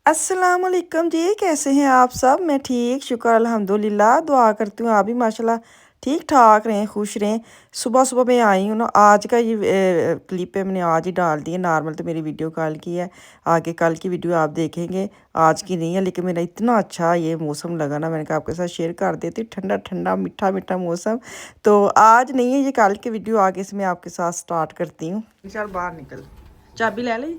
अस्सलाम वालेकुम जी, कैसे हैं आप सब? मैं ठीक, शुक्र अल्हम्दुलिल्लाह। दुआ करती हूँ आप भी माशाल्लाह ठीक ठाक रहें, खुश रहें। सुबह सुबह मैं आई हूँ ना, आज का ये क्लिप है, मैंने आज ही डाल दी है। नॉर्मल तो मेरी वीडियो कॉल की है, आगे कल की वीडियो आप देखेंगे, आज की नहीं है। लेकिन मेरा इतना अच्छा ये मौसम लगा ना, मैंने कहा आपके साथ शेयर कर देती हूँ। ठंडा ठंडा मीठा मीठा मौसम। तो आज नहीं है, ये कल की वीडियो आगे से मैं आपके साथ स्टार्ट करती हूँ। चल बाहर निकल, चाबी ले ली।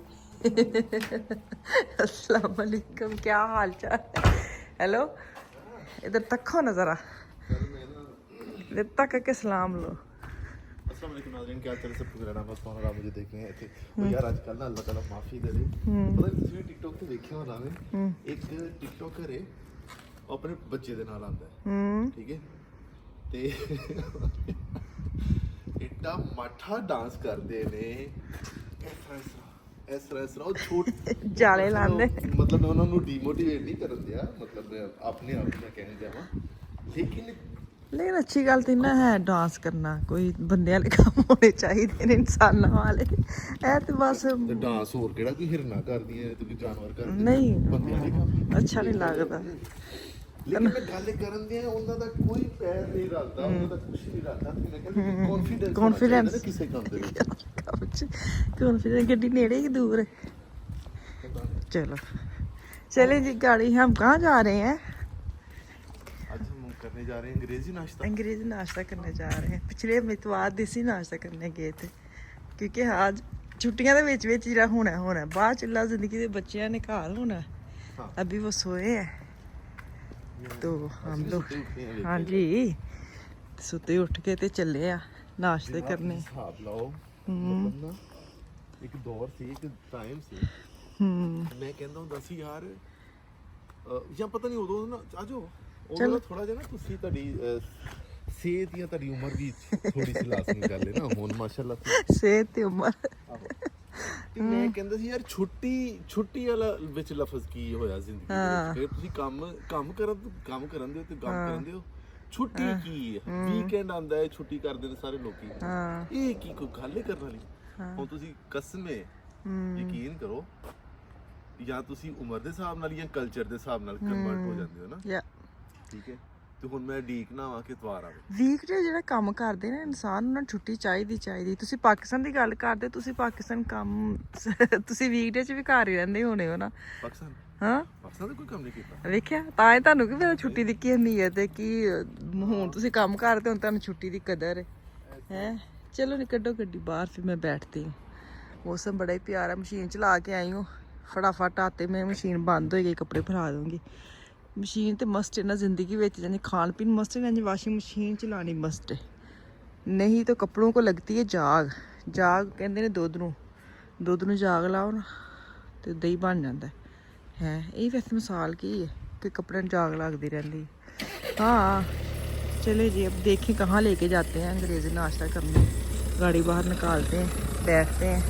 अस्सलाम वालेकुम, क्या हाल चाल है? हेलो, इधर तक हो ना जरा, इधर तक के सलाम लो। अस्सलाम वालेकुम नाज़रीन, क्या तरह से पुराना बस फोन आप मुझे देख रहे हैं थे। तो यार आजकल ना अल्लाह ताला माफी करे, पता नहीं ਤੁਸੀਂ टिकटॉक ਤੇ ਦੇਖਿਆ ਹੋਣਾ ਵੇ, ਇੱਕ ਟਿਕਟੋਕਰ ਹੈ ਆਪਣੇ ਬੱਚੇ ਦੇ ਨਾਲ ਆਂਦਾ ਹੈ, ਠੀਕ ਹੈ ਤੇ ਇੱਡਾ ਮਾਠਾ ਡਾਂਸ ਕਰਦੇ ਨੇ ਇਸ ਤਰ੍ਹਾਂ ਉਹ ਛੋਟ ਜਾਲੇ ਲਾਉਂਦੇ, ਮਤਲਬ ਮੈਂ ਉਹਨਾਂ ਨੂੰ ਡੀਮੋਟੀਵੇਟ ਨਹੀਂ ਕਰਨ ਦਿਆ, ਮਤਲਬ ਮੈਂ ਆਪਣੇ ਆਪ ਨੂੰ ਕਹਿਣ ਜਾਵਾਂ, ਲੇਕਿਨ अच्छी गल तो ना है डांस करना, कोई बंदे वाले काम होने चाहिए ने, इंसाना वाले है तो बस। डांस होर केड़ा कोई हिरना करदी है ते कोई जानवर करदी नहीं, बंदे वाले काम अच्छा नहीं लगता। लेकिन मैं गल करन दिया उनका दा कोई पैर नहीं रखता, उनका दा कुछ नहीं रखता। मैं कहंदा कॉन्फिडेंस कॉन्फिडेंस किसे काम दे कॉन्फिडेंस गड्डी नेड़े ही दूर है। चलो चले जी गाड़ी, हम कहाँ जा रहे हैं? आज हम करने जा रहे हैं अंग्रेजी नाश्ता। अंग्रेजी नाश्ता करने जा रहे हैं। पिछले इतवार देसी नाश्ता करने गए थे, क्योंकि आज छुट्टियां ਦੇ ਵਿੱਚ ਜਿਹੜਾ ਹੋਣਾ ਬਾਅਦ ਚਿੱਲਾ ਜ਼ਿੰਦਗੀ ਦੇ ਬੱਚਿਆਂ ਨੇ ਘਰ होना। अभी वो सोए हैं तो हम लोग, हाँ जी, सुते उठ के ते चले आ नाश्ते करने। हिसाब लाओ, मतलब ना एक दौर ਸੀ, ਇੱਕ ਟਾਈਮ ਸੀ, ਮੈਂ ਕਹਿੰਦਾ ਹੁੰਦਾ ਸੀ ਯਾਰ, ਜਾਂ ਪਤਾ ਨਹੀਂ ਉਦੋਂ ਨਾ ਆਜੋ ਉਦੋਂ ਥੋੜਾ ਜਿਹਾ ਨਾ ਤੁਸੀਂ ਤੁਹਾਡੀ ਸਿਹਤ ਜਾਂ ਤੁਹਾਡੀ ਉਮਰ ਵੀ ਥੋੜੀ ਜਿਹੀ ਲਾਜ਼ਮੀ ਕਰ ਲੈ ਨਾ, ਹੁਣ ਮਾਸ਼ਾਅੱਲਾ ਸਿਹਤ ਤੇ ਉਮਰ। ਤੇ ਮੈਂ ਕਹਿੰਦਾ ਸੀ ਯਾਰ ਛੁੱਟੀ ਵਾਲਾ ਵਿੱਚ ਲਫ਼ਜ਼ ਕੀ ਹੋਇਆ ਜ਼ਿੰਦਗੀ ਦੇ ਵਿੱਚ? ਫਿਰ ਤੁਸੀਂ ਕੰਮ ਕਰਨ ਦਿਓ ਤੇ ਕੰਮ ਕਰਨ ਦਿਓ, ਛੁੱਟੀ ਕੀ ਹੈ? ਵੀਕਐਂਡ ਆਂਦਾ ਹੈ, ਛੁੱਟੀ ਕਰਦੇ ਨੇ ਸਾਰੇ ਲੋਕੀ, ਇਹ ਕੀ ਕੋਈ ਗੱਲ ਕਰਨ ਵਾਲੀ? ਹੁਣ ਤੁਸੀਂ ਕਸਮੇ ਯਕੀਨ ਕਰੋ, ਜਾਂ ਤੁਸੀਂ ਉਮਰ ਦੇ ਹਿਸਾਬ ਨਾਲ ਜਾਂ ਕਲਚਰ ਦੇ ਹਿਸਾਬ ਨਾਲ ਕਨਵਰਟ ਹੋ ਜਾਂਦੇ ਹੋ ਨਾ, ਠੀਕ ਹੈ। ਤੇ ਹੁਣ ਮੈਂ ਡੀਕਣਾ ਵਾ ਕਿ ਇਤਵਾਰ ਆਵੇ। ਵੀਕ ਡੇ ਜਿਹੜਾ ਕੰਮ ਕਰਦੇ ਨੇ ਇਨਸਾਨ, ਉਹਨਾਂ ਨੂੰ ਛੁੱਟੀ ਚਾਹੀਦੀ। ਤੁਸੀਂ ਪਾਕਿਸਤਾਨ ਦੀ ਗੱਲ ਕਰਦੇ, ਤੁਸੀਂ ਪਾਕਿਸਤਾਨ ਕੰਮ ਤੁਸੀਂ ਵੀਕ ਡੇ 'ਚ ਵੀ ਘਰ ਹੀ ਰਹਿੰਦੇ ਹੋਣੇ ਹੋ ਨਾ? ਪਾਕਿਸਤਾਨ, ਹਾਂ, ਪਾਕਿਸਤਾਨ ਦਾ ਕੋਈ ਕੰਮ ਨਹੀਂ ਕੀਤਾ, ਵੇਖਿਆ ਤਾਂ ਹੀ ਤੁਹਾਨੂੰ ਕਿ ਮੇਰਾ ਛੁੱਟੀ ਦੀ ਕੀ ਅਹਿਮੀਅਤ ਹੈ, ਕਿ ਹੁਣ ਤੁਸੀਂ ਕੰਮ ਕਰਦੇ ਹੋ, ਤੁਹਾਨੂੰ ਛੁੱਟੀ ਦੀ ਕਦਰ ਹੈ। ਚਲੋ ਨੀ ਕੱਢੋ ਗੱਡੀ ਬਾਹਰ, ਫਿਰ मैं बैठती हूँ। मौसम बड़ा ही प्यारा, मशीन चला के आई हूँ फटाफट आते, मैं मशीन बंद हो गई, कपड़े फैला दूँगी। मशीन तो मस्ट है ना जिंदगी में, यानी खान पीन मस्ट है, वाशिंग मशीन चलानी मस्ट है, नहीं तो कपड़ों को लगती है जाग। कहते हैं दुध नूं जाग लाओ ना तो दही बन जाता है। यही वैसे मिसाल की है कि कपड़े में जाग लगती रहती है। हाँ चले जी, अब देखें कहाँ लेके जाते हैं अंग्रेजी नाश्ता करने। गाड़ी बाहर निकालते हैं, बैठते हैं।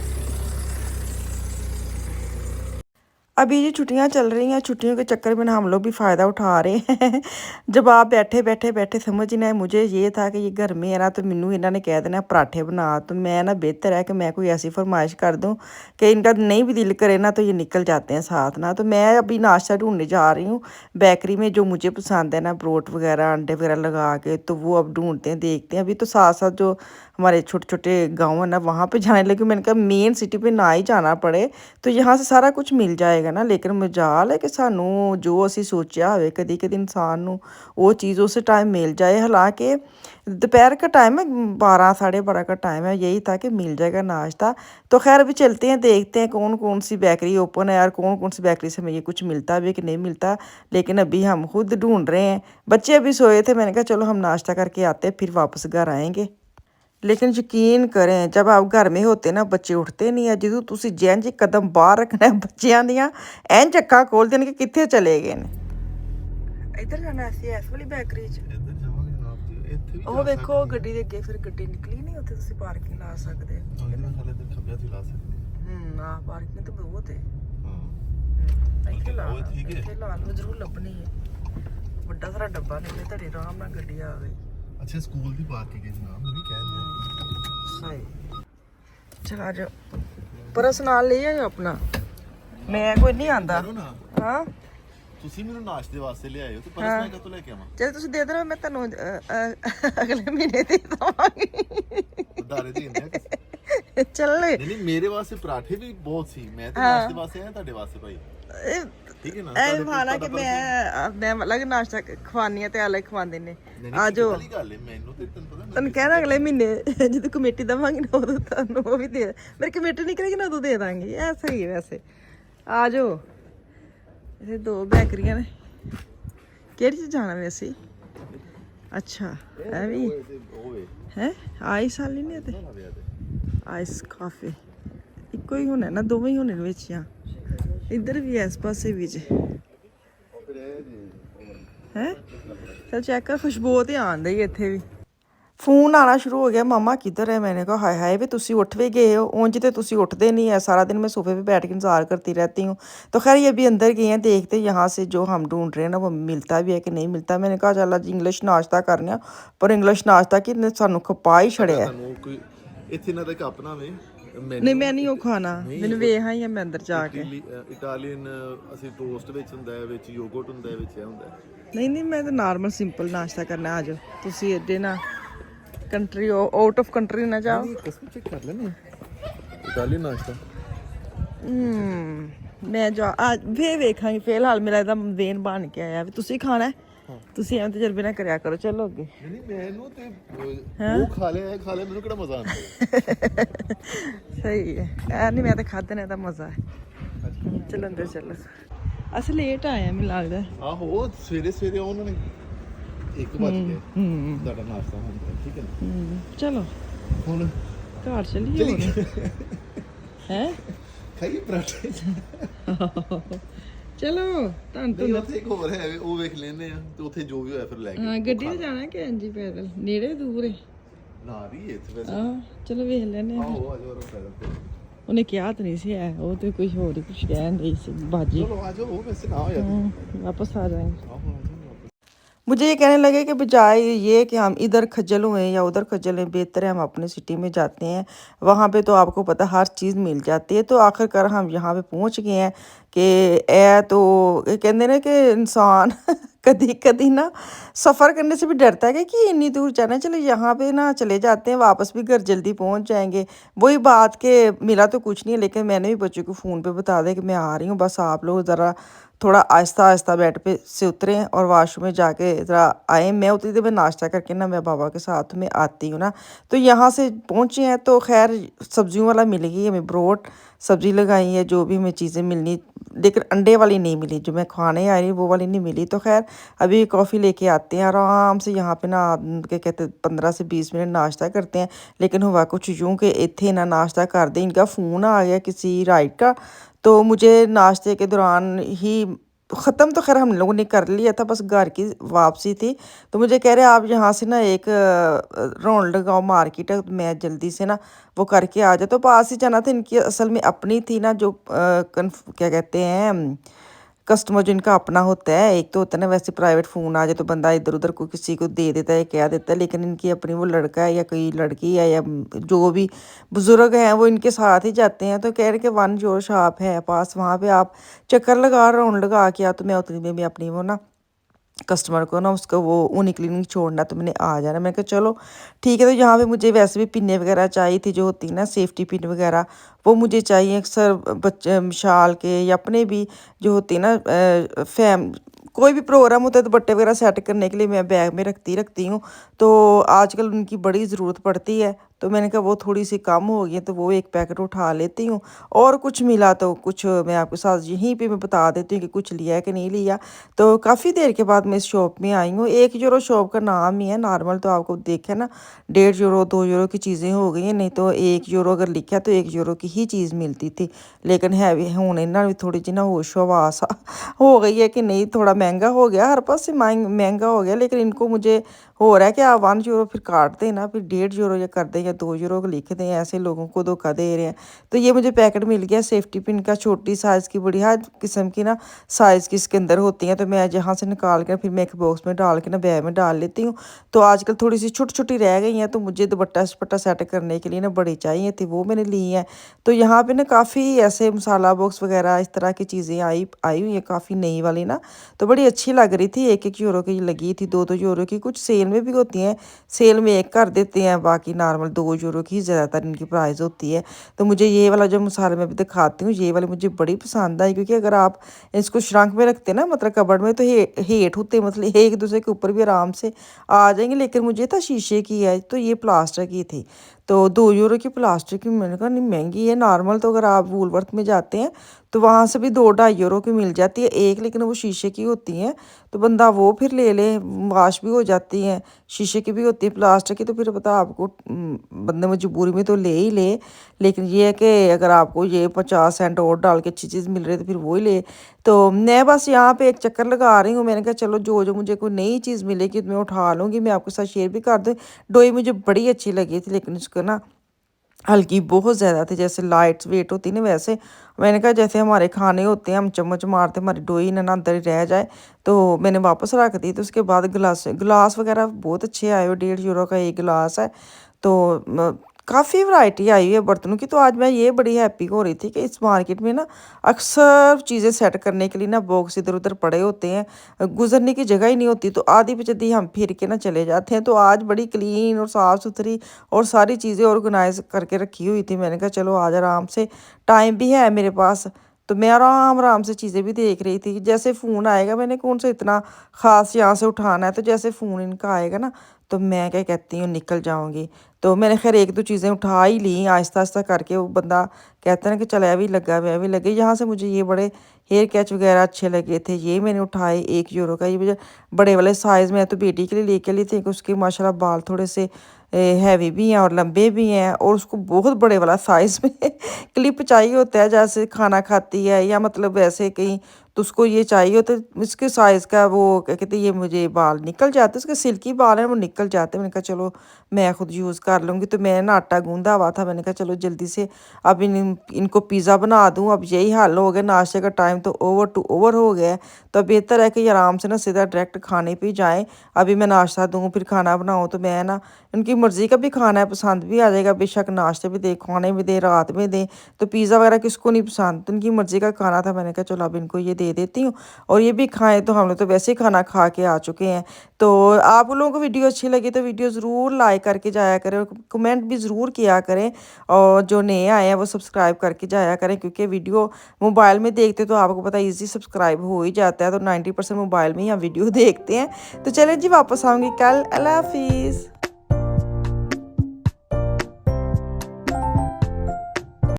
अभी ये छुट्टियां चल रही हैं, छुट्टियों के चक्कर में हम लोग भी फ़ायदा उठा रहे हैं। जब आप बैठे समझ ही ना, मुझे ये था कि ये घर में है ना, तो मैनू इन्होंने कह देना पराठे बना, तो मैं ना बेहतर है कि मैं कोई ऐसी फरमाइश कर दूं कि इनका नहीं भी दिल करे ना, तो ये निकल जाते हैं साथ ना। तो मैं अभी नाश्ता ढूंढने जा रही हूँ बेकरी में, जो मुझे पसंद है ना, ब्रोट वगैरह अंडे वगैरह लगा के, तो वो अब ढूंढते हैं, देखते हैं। अभी तो साथ साथ जो हमारे छोटे छोटे गाँव है ना, वहाँ पे जाने लगे। मैंने कहा मेन सिटी पे ना ही जाना पड़े, तो यहाँ से सारा कुछ मिल जाएगा ना। लेकिन मजाल है कि सानू जो असी सोचा होवे, कदी इंसान नू वो चीज़ उस टाइम मिल जाए। हालांकि दोपहर का टाइम है, 12 साढ़े 12 का टाइम है, यही था कि मिल जाएगा नाश्ता। तो खैर अभी चलते हैं, देखते हैं कौन कौन सी बेकरी ओपन है, और कौन कौन सी बेकरी से हमें ये कुछ मिलता भी कि नहीं मिलता। लेकिन अभी हम खुद ढूंढ रहे हैं, बच्चे अभी सोए थे, मैंने कहा चलो हम नाश्ता करके आते हैं, फिर वापस घर आएंगे। लेकिन यकीन करें, जब आप घर में होते ना, बच्चे उठते नहीं है। जो तुसी जैन जी कदम बाहर रखना है बच्चों दियां, इंज अक्खां खोल देन कि कित्थे चले गए ने। इधर जाना है इस वाली बेकरी च, ਇੱਧਰ ਜਾਵਾਂਗੇ ਜਨਾਬ ਜੀ, ਇੱਥੇ ਵੀ ਉਹ ਵੇਖੋ ਗੱਡੀ ਦੇ ਅੱਗੇ, ਫਿਰ ਗੱਡੀ ਨਿਕਲੀ ਨਹੀਂ, ਉੱਥੇ ਤੁਸੀਂ ਪਾਰਕਿੰਗ ਲਾ ਸਕਦੇ ਹੋ। ਇਹਦੇ ਨਾਲ ਇੱਧਰ ਖੱਬਿਆ ਸੀ ਲਾ ਸਕਦੇ ਨਾ ਪਾਰਕਿੰਗ ਤਾਂ ਬਹੁਤ ਹੈ। ਹਾਂ, ਇੱਥੇ ਲਾ, ਉਹ ਠੀਕ ਹੈ, ਇੱਥੇ ਲਾ ਲਓ, ਜ਼ਰੂਰ ਲੱਭਣੀ ਹੈ। ਵੱਡਾ ਸਾਰਾ ਡੱਬਾ ਨਿਕਲੇ, ਤੁਹਾਡੇ ਆਰਾਮ ਨਾਲ ਗੱਡੀ ਆ ਗਈ। ਅੱਛਾ ਸਕੂਲ ਦੀ ਪਾਰਕਿੰਗ ਹੈ ਜਨਾਬ, ਮੈਂ ਵੀ ਕਹਿ ਰਿਹਾ। सही, चला जाओ, परस नाल ले आयो अपना। ਮੈਂ ਕੋਈ ਨਹੀਂ ਆਂਦਾ ਕਰੋ ਨਾ, ਹਾਂ ਤੁਸੀਂ ਮੈਨੂੰ ਨਾਸ਼ਤੇ ਵਾਸਤੇ ਲਿਆਏ ਹੋ ਤੇ ਪਰਸ ਮੈਂ ਕਿੱਥੋਂ ਲੈ ਕੇ ਆਵਾਂ? ਜੇ ਤੁਸੀਂ ਦੇ ਦੇਣਾ ਮੈਂ ਤੁਹਾਨੂੰ ਅਗਲੇ ਮਹੀਨੇ ਦੇ ਦਵਾਂਗੀ ਉਧਾਰੇ ਦੇ ਦਿੰਦੇ ਆ ਚੱਲ ਨਹੀਂ ਨਹੀਂ, ਮੇਰੇ ਵਾਸਤੇ ਪਰਾਠੇ ਵੀ ਬਹੁਤ ਸੀ, ਮੈਂ ਤੇ ਨਾਸ਼ਤੇ ਵਾਸਤੇ ਆਇਆ ਤੁਹਾਡੇ ਵਾਸਤੇ ਭਾਈ, ਠੀਕ ਹੈ ਨਾ? ਐ ਮਾਨਾ ਕਿ ਮੈਂ ਅਲੱਗ ਨਾਸ਼ਤਾ ਖਵਾਨੀ ਆ ਤੇ ਅਲੱਗ ਖਵਾਉਂਦੇ ਨੇ। ਆ ਜਾਓ, ਵਾਲੀ ਗੱਲ ਹੈ, ਮੈਨੂੰ ਤੇ ਤੈਨੂੰ ਪਤਾ ਤੈਨੂੰ ਕਹਿਣਾ ਅਗਲੇ ਮਹੀਨੇ ਜਦੋਂ ਕਮੇਟੀ ਦੇਵਾਂਗੀ ਨਾ ਉਦੋਂ ਤੁਹਾਨੂੰ ਉਹ ਵੀ ਦੇ, ਮੇਰੀ ਕਮੇਟੀ ਨਹੀਂ ਕਰੇਗੀ ਨਾ ਉਦੋਂ ਦੇ ਦਾਂਗੀ। ਐ ਸਹੀ ਹੈ ਵੈਸੇ। ਆ ਜਾਓ, ਇਹ 2 ਬੈਕਰੀਆਂ ਨੇ। ਕਿਹੜੀ ਚ ਜਾਣਾ ਵੈਸੇ? ਅੱਛਾ ਐ ਵੀ ਹੈ ਆਈਸ ਵਾਲੀ ਨਹੀਂ ਤੇ ਆਈਸ ਕਾਫੀ ਇੱਕੋ ਹੀ ਹੋਣਾ ਨਾ, ਦੋਵੇਂ ਹੀ ਹੋਣੇ ਵਿੱਚ ਆ। ਇੱਧਰ ਵੀ ਇਸ ਪਾਸੇ ਵੀ ਜੇ ਹੈ। ਚਲ ਚੈੱਕ ਕਰ, ਖੁਸ਼ਬੂ ਤੇ ਆਣ ਰਹੀ ਇੱਥੇ ਵੀ। ਫੋਨ ਆਣਾ शुरू हो गया, मामा किधर है? मैंने कहा हाय हाय वे तुसी उठ भी गए हो, ऊंज तो तुसी उठते नहीं है, सारा दिन मैं सोफे पे बैठ के इंतजार करती रहती हूँ। तो खैर ये भी अंदर गए हैं, देखते यहाँ से जो हम ढूंढ रहे हैं ना वो मिलता भी है कि नहीं मिलता। मैंने कहा चल अज इंग्लिश नाश्ता करने, पर इंग्लिश नाश्ता कि सानू खपा ही छड़िया। ਇੱਥੇ ਨਾ ਤਾਂ ਆਪਣਾ ਵੇ नहीं मैं नहीं वो खाना, मैंने वेख आई मैं अंदर जाके। ਇਟਾਲੀਅਨ ਅਸੀਂ ਟੋਸਟ ਵਿੱਚ ਹੁੰਦਾ ਹੈ, ਵਿੱਚ ਯੋਗਰਟ ਹੁੰਦਾ ਹੈ, ਵਿੱਚ ਇਹ ਹੁੰਦਾ ਹੈ। नहीं नहीं मैं तो नॉर्मल सिंपल नाश्ता करना। आ जाओ तुसी एडे ना कंट्री आउट ऑफ कंट्री ना जाओ। ਕਸਮ ਚੈੱਕ ਕਰ ਲੈਣੇ ਇਟਾਲੀਅਨ ਨਾਸ਼ਤਾ। मैं जा वे वेखांगी। फिलहाल मेरा एकदम वेन बन के आया भी तुसी खाना है, ਤੁਸੀਂ ਐਵੇਂ ਤਜਰਬੇ ਨਾ ਕਰਿਆ ਕਰੋ। ਚਲੋ ਅੱਗੇ। ਨਹੀਂ ਮੈਨੂੰ ਤੇ ਉਹ ਖਾ ਲਿਆ ਮੈਨੂੰ ਕਿਹੜਾ ਮਜ਼ਾ ਆਉਂਦਾ। ਸਹੀ ਹੈ, ਐ ਨਹੀਂ ਮੈਂ ਤਾਂ ਖਾਧੇ ਨੇ ਤਾਂ ਮਜ਼ਾ ਹੈ। ਚਲੋ ਅੰਦਰ ਚੱਲੋ। ਅਸੀਂ ਲੇਟ ਆਏ ਆ ਮੈਨੂੰ ਲੱਗਦਾ। ਆਹੋ ਸਵੇਰੇ ਸਵੇਰੇ ਉਹਨਾਂ ਨੇ 1 ਵਜ ਗਏ ਤੁਹਾਡਾ ਨਾਸ਼ਤਾ ਹੁੰਦਾ, ਠੀਕ ਹੈ ਨਾ? ਚਲੋ ਹੁਣ ਘਰ ਚੱਲੀਏ। ਹੈ ਖਾਈਏ ਪਰਾਠੇ। ਚਲੋ ਤੁਹਾਨੂੰ ਉੱਥੇ ਇੱਕ ਹੋਰ ਹੈ, ਉਹ ਵੇਖ ਲੈਂਦੇ ਆ ਤੇ ਉੱਥੇ ਜੋ ਵੀ ਹੋਇਆ ਫਿਰ ਲੈ ਕੇ। ਹਾਂ ਗੱਡੀ ਤੇ ਜਾਣਾ ਕਿ ਇੰਜੀ ਪੈਦਲ? ਨੇੜੇ ਦੂਰ ਹੈ? ਨਾ ਵੀ ਇੱਥੇ ਵੈਸੇ। ਹਾਂ ਚਲੋ ਵੇਖ ਲੈਨੇ ਆ। ਆਹੋ ਆ ਜਾਓ ਪੈਦਲ ਤੇ। ਉਹਨੇ ਕਿਹਾ ਤਾਂ ਨਹੀਂ ਸੀ ਹੈ, ਉਹ ਤੇ ਕੋਈ ਹੋਰ ਹੀ ਕੁਝ ਕਹਿਣ ਰਹੀ ਸੀ ਬਾਜੀ। ਚਲੋ ਆ ਜਾਓ, ਵੈਸੇ ਨਾ ਹੋਇਆ वापस आ जाएंगे। ਆਹੋ ਆ ਜਾਓ। मुझे ये कहने लगे कि बजाय ये कि हम इधर खज्जल हुए या उधर खज्जल हैं, बेहतर है हम अपने सिटी में जाते हैं, वहाँ पे तो आपको पता हर चीज़ मिल जाती है। तो आखिरकार हम यहाँ पे पहुँच गए हैं कि तो कहते ना कि इंसान कभी कभी ना सफ़र करने से भी डरता है कि इतनी दूर जाना, चलो यहाँ पे ना चले जाते हैं, वापस भी घर जल्दी पहुँच जाएंगे। वही बात के मिला तो कुछ नहीं है, लेकिन मैंने भी बच्चों को फ़ोन पे बता दिया कि मैं आ रही हूँ, बस आप लोग ज़रा थोड़ा आहिस्ता आहिस्ता बेड पे से उतरें और वाशरूम में जाके ज़रा आए। मैं उतरी थी, मैं नाश्ता करके ना मैं बाबा के साथ में आती हूँ ना। तो यहाँ से पहुँचे हैं तो खैर सब्जियों वाला मिल गई हमें, ब्रोड सब्ज़ी लगाई है, जो भी हमें चीज़ें मिलनी, लेकिन अंडे वाली नहीं मिली, जो मैं खाने आ रही वो वाली नहीं मिली। तो खैर अभी कॉफ़ी लेके आते हैं, आराम से यहाँ पे ना क्या कहते 15 से 20 मिनट नाश्ता करते हैं। लेकिन हुआ कुछ यूँ कि इतने ना नाश्ता कर दें, इनका फ़ोन आ गया किसी राइड का, तो मुझे नाश्ते के दौरान ही ख़त्म तो खैर हम लोगों ने कर लिया था, बस घर की वापसी थी। तो मुझे कह रहे आप यहाँ से ना एक राउंड लगाओ, मार्केट है, मैं जल्दी से ना वो करके आ जाए। तो पास ही जाना था, इनकी असल में अपनी थी ना, जो क्या कहते हैं कस्टमर जिनका अपना होता है। एक तो होता है ना वैसे प्राइवेट फ़ोन आ जाए तो बंदा इधर उधर को किसी को दे देता है, कह देता है, लेकिन इनकी अपनी वो लड़का है या कोई लड़की है या जो भी बुज़ुर्ग हैं वो इनके साथ ही जाते हैं। तो कह रहे कि 1 जो शॉप है पास, वहाँ पे आप चक्कर लगा राउंड लगा के आ। तो मैं उतनी में भी अपनी वो ना कस्टमर को ना उसको वो ऊनी क्लिनिक छोड़ना, तो मैंने आ जाना। मैंने कहा चलो ठीक है। तो यहाँ पे मुझे वैसे भी पिन्ने वगैरह चाहिए थी, जो होती है ना सेफ्टी पिन वगैरह, वो मुझे चाहिए अक्सर बच्चे मिशाल के या अपने भी जो होती है ना कोई भी प्रोग्राम होता है तो बट्टे वगैरह सेट करने के लिए मैं बैग में रखती हूँ। तो आजकल उनकी बड़ी ज़रूरत पड़ती है, तो मैंने कहा वो थोड़ी सी कम हो गई, तो वो एक पैकेट उठा लेती हूँ। और कुछ मिला तो कुछ मैं आपके साथ यहीं पे मैं बता देती हूँ कि कुछ लिया है कि नहीं लिया। तो काफ़ी देर के बाद मैं इस शॉप में आई हूँ। 1 यूरो शॉप का नाम ही है, नॉर्मल तो आपको देखे ना 1.5 यूरो 2 यूरो की चीज़ें हो गई हैं, नहीं तो 1 यूरो अगर लिखा तो 1 यूरो की ही चीज़ मिलती थी। लेकिन है भी हूँ इन्होंने भी थोड़ी जी ना होश हवास हो गई है कि नहीं, थोड़ा महंगा हो गया, हर पास से महंगा हो गया। लेकिन इनको मुझे हो रहा है कि आप 1 यूरो फिर काटते हैं ना, फिर 1.5 यूरो या कर दें या 2 यूरो का लिख दें, ऐसे लोगों को धोखा दे रहे हैं। तो ये मुझे पैकेट मिल गया सेफ्टी पिन का, छोटी साइज़ की, बड़ी हर किस्म की ना साइज़ की इसके अंदर होती हैं। तो मैं जहाँ से निकाल कर फिर मैं एक बॉक्स में डाल के ना बैग में डाल लेती हूँ। तो आजकल थोड़ी सी छोटी छोटी रह गई हैं, तो मुझे दुपट्टा शपट्टा सेट करने के लिए ना बड़ी चाहिए थी, वो मैंने ली हैं। तो यहाँ पे ना काफ़ी ऐसे मसाला बॉक्स वगैरह इस तरह की चीज़ें आई आई हुई हैं, काफ़ी नई वाली ना, तो बड़ी अच्छी लग रही थी। 1-1 यूरो की लगी थी, 2-2 यूरो की, कुछ सेल में भी होती हैं, सेल में एक कर देते हैं, बाकी नॉर्मल 2 यूरो की ज़्यादातर इनकी प्राइस होती है। तो मुझे ये वाला जो मसाला मैं अभी दिखाती हूँ, ये वाली मुझे बड़ी पसंद आई, क्योंकि अगर आप इसको श्रंक में रखते हैं ना, मतलब कबर्ड में, तो हेठ होते, मतलब एक दूसरे के ऊपर भी आराम से आ जाएंगे। लेकिन मुझे था शीशे की है, तो ये प्लास्टिक की थी। तो 2 यूरो की प्लास्टिक की, मैंने कहा नहीं महंगी है। नॉर्मल तो अगर आप वूलवर्थ में जाते हैं तो वहाँ से भी 2-2.5 यूरो की मिल जाती है एक, लेकिन वो शीशे की होती हैं, तो बंदा वो फिर ले ले, वाश भी हो जाती हैं। शीशे की भी होती है, प्लास्टिक की तो फिर पता आपको बंदे मजबूरी में तो ले ही ले। लेकिन ये है कि अगर आपको ये 50 सेंट और डाल के अच्छी चीज़ मिल रही है तो फिर वो ही ले। तो मैं बस यहाँ पे एक चक्कर लगा रही हूँ, मैंने कहा चलो जो जो मुझे कोई नई चीज़ मिलेगी तो मैं उठा लूँगी, मैं आपके साथ शेयर भी कर दूँ। डोई मुझे बड़ी अच्छी लगी थी, लेकिन उसको ना हल्की बहुत ज़्यादा थी, जैसे लाइट वेट होती ना वैसे। मैंने कहा जैसे हमारे खाने होते हैं, हम चम्मच मारते हमारी डोई ना अंदर ही रह जाए, तो मैंने वापस रख दी। तो उसके बाद गिलास गिलास वगैरह बहुत अच्छे आए हो, 1.5 यूरो का एक गिलास है। तो काफ़ी वैरायटी आई हुई है बर्तनों की। तो आज मैं ये बड़ी हैप्पी हो रही थी कि इस मार्केट में ना अक्सर चीज़ें सेट करने के लिए ना बॉक्स इधर उधर पड़े होते हैं, गुजरने की जगह ही नहीं होती, तो आधी पिछदी हम फिर के ना चले जाते हैं। तो आज बड़ी क्लीन और साफ़ सुथरी और सारी चीज़ें ऑर्गेनाइज करके रखी हुई थी। मैंने कहा चलो आज आराम से, टाइम भी है मेरे पास, तो मैं आराम आराम से चीज़ें भी देख रही थी। जैसे फ़ोन आएगा, मैंने कौन सा इतना ख़ास यहाँ से उठाना है, तो जैसे फ़ोन इनका आएगा ना, तो मैं क्या कहती हूँ निकल जाऊँगी। तो मैंने खैर 1-2 चीज़ें उठा ही ली आहिस्ता आहिस्ता करके। वो बंदा कहता है ना कि चल ये भी लगा हुआ है, भी लगे। यहाँ से मुझे ये बड़े हेयर कैच वगैरह अच्छे लगे थे, ये मैंने उठाए 1 यूरो का। ये मुझे बड़े वाले साइज़ में, तो बेटी के लिए लेके ली थी, कि उसके माशाल्लाह बाल थोड़े से हैवी भी हैं और लंबे भी हैं, और उसको बहुत बड़े वाला साइज़ में क्लिप चाहिए होता है, जैसे खाना खाती है या मतलब ऐसे कहीं, तो उसको ये चाहिए होता है इसके साइज़ का। वो क्या कहते हैं, ये मुझे बाल निकल जाते, उसके सिल्की बाल हैं वो निकल जाते। मैंने कहा चलो मैं खुद यूज़ कर लूँगी। तो मैं ना आटा गूँधा हुआ था, मैंने कहा चलो जल्दी से अब इनको पिज़्ज़ा बना दूँ। अब यही हाल हो गया, नाश्ते का टाइम तो ओवर टू ओवर हो गया है। तो बेहतर है कि आराम से ना सीधा डायरेक्ट खाने पे ही जाएँ। अभी मैं नाश्ता दूँ फिर खाना बनाऊँ, तो मैं ना उनकी मर्ज़ी का भी खाना है, पसंद भी आ जाएगा। बेशक नाश्ते भी दें, खाने भी दें, रात में दें, तो पिज़्ज़ा वगैरह किसको नहीं पसंद, तो उनकी मर्ज़ी का खाना था। मैंने कहा चलो अब इनको ये दे देती हूँ और ये भी खाएँ। तो हम लोग तो वैसे ही खाना खा के आ चुके हैं। तो आप लोगों को वीडियो अच्छी लगी तो वीडियो ज़रूर लाइक करके जाया करें, और कमेंट भी ज़रूर किया करें, और जो नए आए हैं वो सब्सक्राइब करके जाया करें, क्योंकि वीडियो मोबाइल में देखते तो आपको पता ईज़ी सब्सक्राइब हो ही जाता है। तो 90% मोबाइल में ही हम वीडियो देखते हैं। तो चलें जी, वापस आऊँगी कल। अल्लाह हाफिज़।